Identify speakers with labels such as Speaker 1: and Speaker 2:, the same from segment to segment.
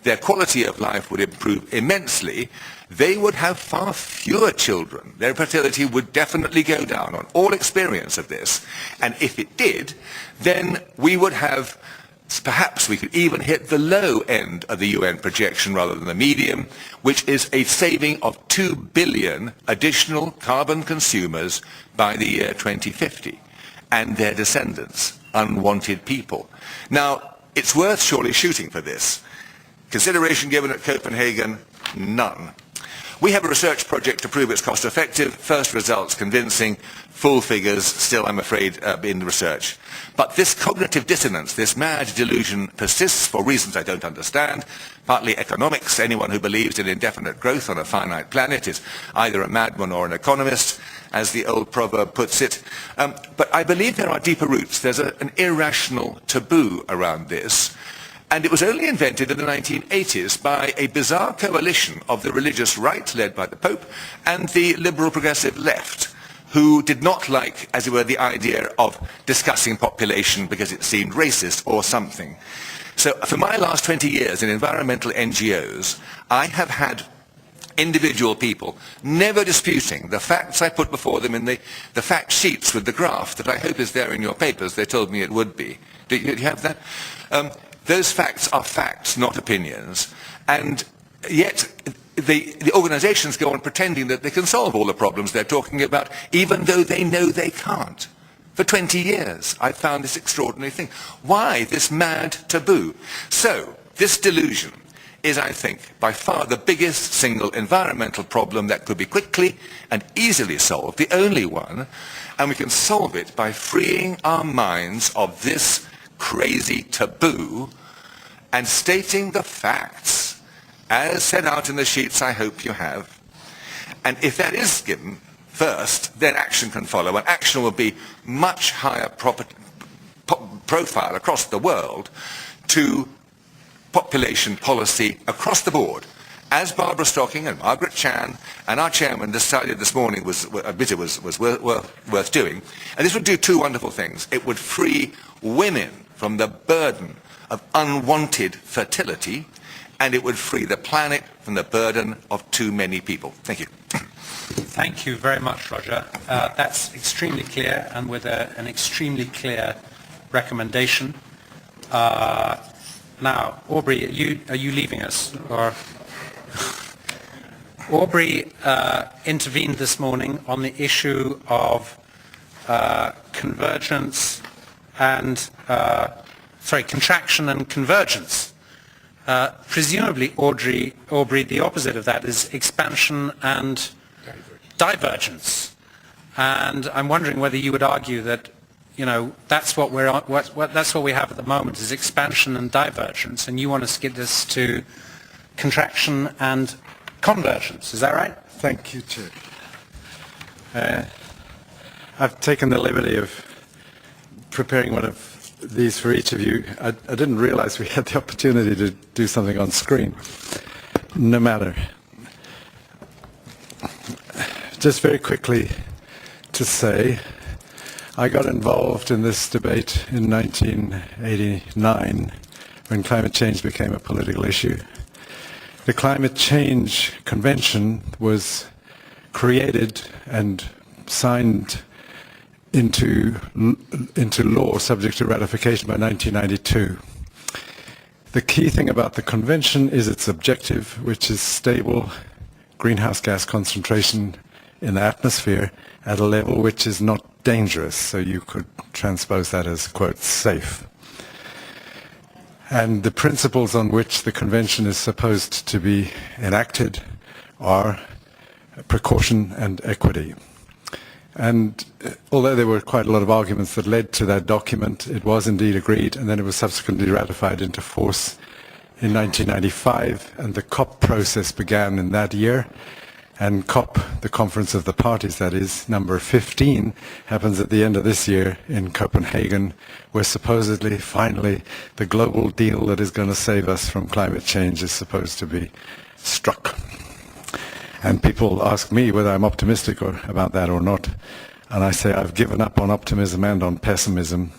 Speaker 1: their quality of life would improve immensely, they would have far fewer children. Their fertility would definitely go down on all experience of this. And if it did, then we would have, perhaps we could even hit the low end of the UN projection rather than the medium, which is a saving of 2 billion additional carbon consumers by the year 2050, and their descendants, unwanted people. Now, it's worth surely shooting for this. Consideration given at Copenhagen, none. We have a research project to prove it's cost-effective. First results convincing. Full figures still, I'm afraid, in the research. But this cognitive dissonance, this mad delusion, persists for reasons I don't understand. Partly economics. Anyone who believes in indefinite growth on a finite planet is either a madman or an economist, as the old proverb puts it. But I believe there are deeper roots. There's an irrational taboo around this. And it was only invented in the 1980s by a bizarre coalition of the religious right, led by the Pope, and the liberal progressive left, who did not like, as it were, the idea of discussing population because it seemed racist or something. So for my last 20 years in environmental NGOs, I have had individual people never disputing the facts I put before them in the fact sheets with the graph that I hope is there in your papers. They told me it would be. Do you have that? Those facts are facts, not opinions. And yet the organizations go on pretending that they can solve all the problems they're talking about, even though they know they can't. For 20 years, I've found this extraordinary thing. Why this mad taboo? So, this delusion is, I think, by far the biggest single environmental problem that could be quickly and easily solved, the only one, and we can solve it by freeing our minds of this crazy taboo and stating the facts as set out in the sheets I hope you have. And if that is given first, then action can follow, and action will be much higher profile across the world to population policy across the board, as Barbara Stocking and Margaret Chan and our chairman decided this morning was worth doing. And this would do two wonderful things. It would free women from the burden of unwanted fertility, and it would free the planet from the burden of too many people. Thank you.
Speaker 2: Thank you very much, Roger. That's extremely clear, and with an extremely clear recommendation. Now, Aubrey, are you leaving us? Or Aubrey intervened this morning on the issue of convergence and contraction and convergence. Presumably, Aubrey, the opposite of that is expansion and divergence. And I'm wondering whether you would argue that, that's what that's what we have at the moment is expansion and divergence, and you want to get this to contraction and convergence. Is that right?
Speaker 3: Thank you, Chair. I've taken the liberty of preparing one of these for each of you. I didn't realize we had the opportunity to do something on screen. No matter. Just very quickly to say, I got involved in this debate in 1989 when climate change became a political issue. The Climate Change Convention was created and signed into law, subject to ratification, by 1992. The key thing about the convention is its objective, which is stable greenhouse gas concentration in the atmosphere at a level which is not dangerous, so you could transpose that as, quote, safe. And the principles on which the convention is supposed to be enacted are precaution and equity. And although there were quite a lot of arguments that led to that document, it was indeed agreed, and then it was subsequently ratified into force in 1995, and the COP process began in that year. And COP, the Conference of the Parties, that is, number 15, happens at the end of this year in Copenhagen, where supposedly, finally, the global deal that is going to save us from climate change is supposed to be struck. And people ask me whether I'm optimistic about that or not. And I say I've given up on optimism and on pessimism.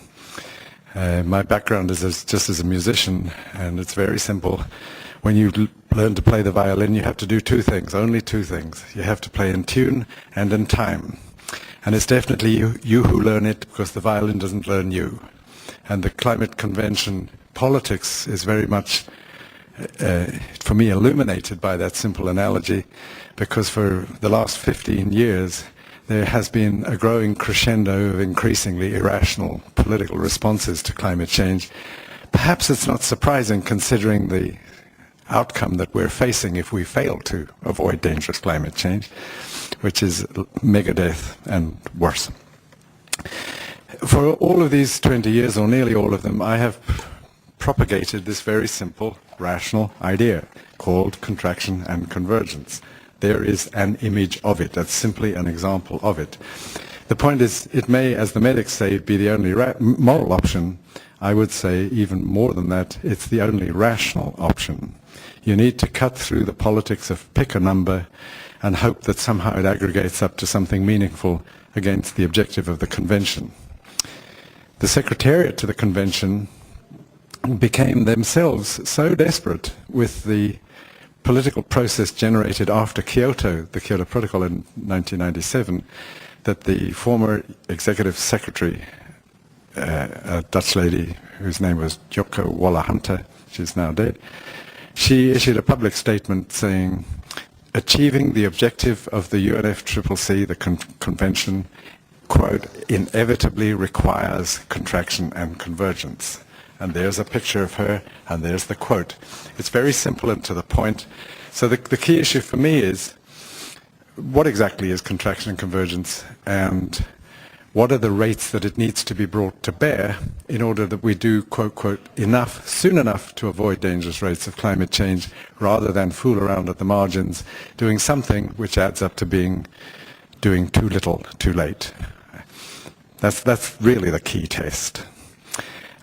Speaker 3: My background is just as a musician, and it's very simple. when you learn to play the violin, you have to do two things, only two things. You have to play in tune and in time. And it's definitely you who learn it, because the violin doesn't learn you. And the climate convention politics is very much, for me, illuminated by that simple analogy, because for the last 15 years, there has been a growing crescendo of increasingly irrational political responses to climate change. Perhaps it's not surprising, considering the outcome that we're facing if we fail to avoid dangerous climate change, which is megadeath and worse. For all of these 20 years, or nearly all of them, I have propagated this very simple, rational idea called contraction and convergence. There is an image of it. That's simply an example of it. The point is, it may, as the medics say, be the only moral option. I would say even more than that, it's the only rational option. You need to cut through the politics of pick a number and hope that somehow it aggregates up to something meaningful against the objective of the convention. The secretariat to the convention became themselves so desperate with the political process generated after Kyoto, the Kyoto Protocol in 1997, that the former executive secretary, a Dutch lady whose name was Joko Wolle-Hunter, she's now dead, she issued a public statement saying, achieving the objective of the UNFCCC, the convention, quote, inevitably requires contraction and convergence. And there's a picture of her, and there's the quote. It's very simple and to the point. So the key issue for me is, what exactly is contraction and convergence, and what are the rates that it needs to be brought to bear in order that we do, quote, quote, enough, soon enough to avoid dangerous rates of climate change, rather than fool around at the margins, doing something which adds up to doing too little, too late. That's really the key test.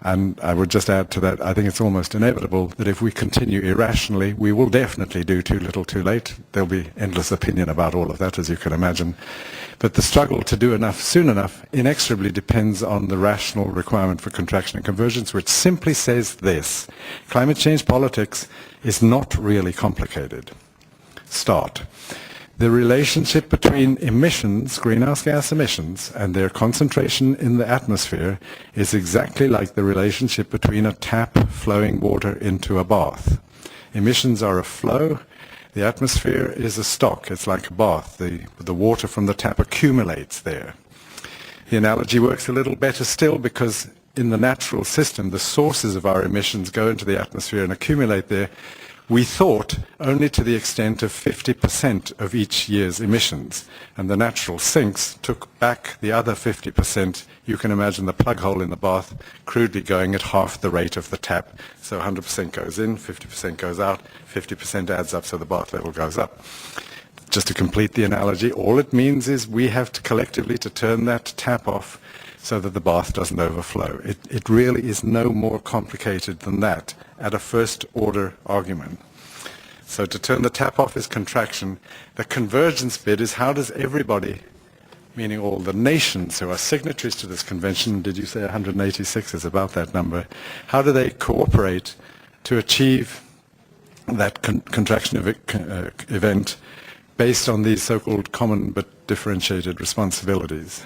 Speaker 3: And I would just add to that, I think it's almost inevitable that if we continue irrationally, we will definitely do too little, too late. There'll be endless opinion about all of that, as you can imagine. But the struggle to do enough soon enough inexorably depends on the rational requirement for contraction and convergence, which simply says this: climate change politics is not really complicated. Start. The relationship between emissions, greenhouse gas emissions, and their concentration in the atmosphere is exactly like the relationship between a tap flowing water into a bath. Emissions are a flow. The atmosphere is a stock. It's like a bath. The water from the tap accumulates there. The analogy works a little better still, because in the natural system, the sources of our emissions go into the atmosphere and accumulate there. We thought only to the extent of 50% of each year's emissions, and the natural sinks took back the other 50%. You can imagine the plug hole in the bath crudely going at half the rate of the tap. So 100% goes in, 50% goes out, 50% adds up, so the bath level goes up. Just to complete the analogy, all it means is we have to collectively to turn that tap off so that the bath doesn't overflow. It really is no more complicated than that at a first order argument. So to turn the tap off is contraction. The convergence bit is, how does everybody, meaning all the nations who are signatories to this convention, did you say 186 is about that number, how do they cooperate to achieve that contraction event based on these so-called common but differentiated responsibilities?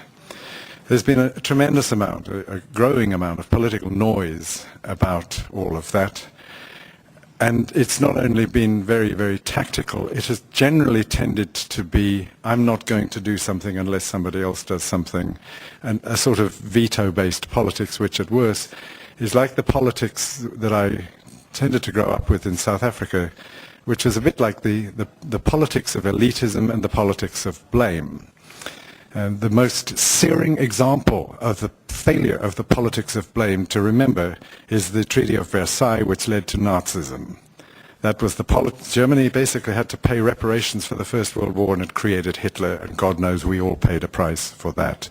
Speaker 3: There's been a tremendous amount, a growing amount of political noise about all of that. And it's not only been very, very tactical, it has generally tended to be, I'm not going to do something unless somebody else does something, and a sort of veto-based politics, which at worst is like the politics that I tended to grow up with in South Africa, which was a bit like the politics of elitism and the politics of blame. The most searing example of the failure of the politics of blame to remember is the Treaty of Versailles, which led to Nazism. That was Germany basically had to pay reparations for the First World War, and it created Hitler, and God knows we all paid a price for that.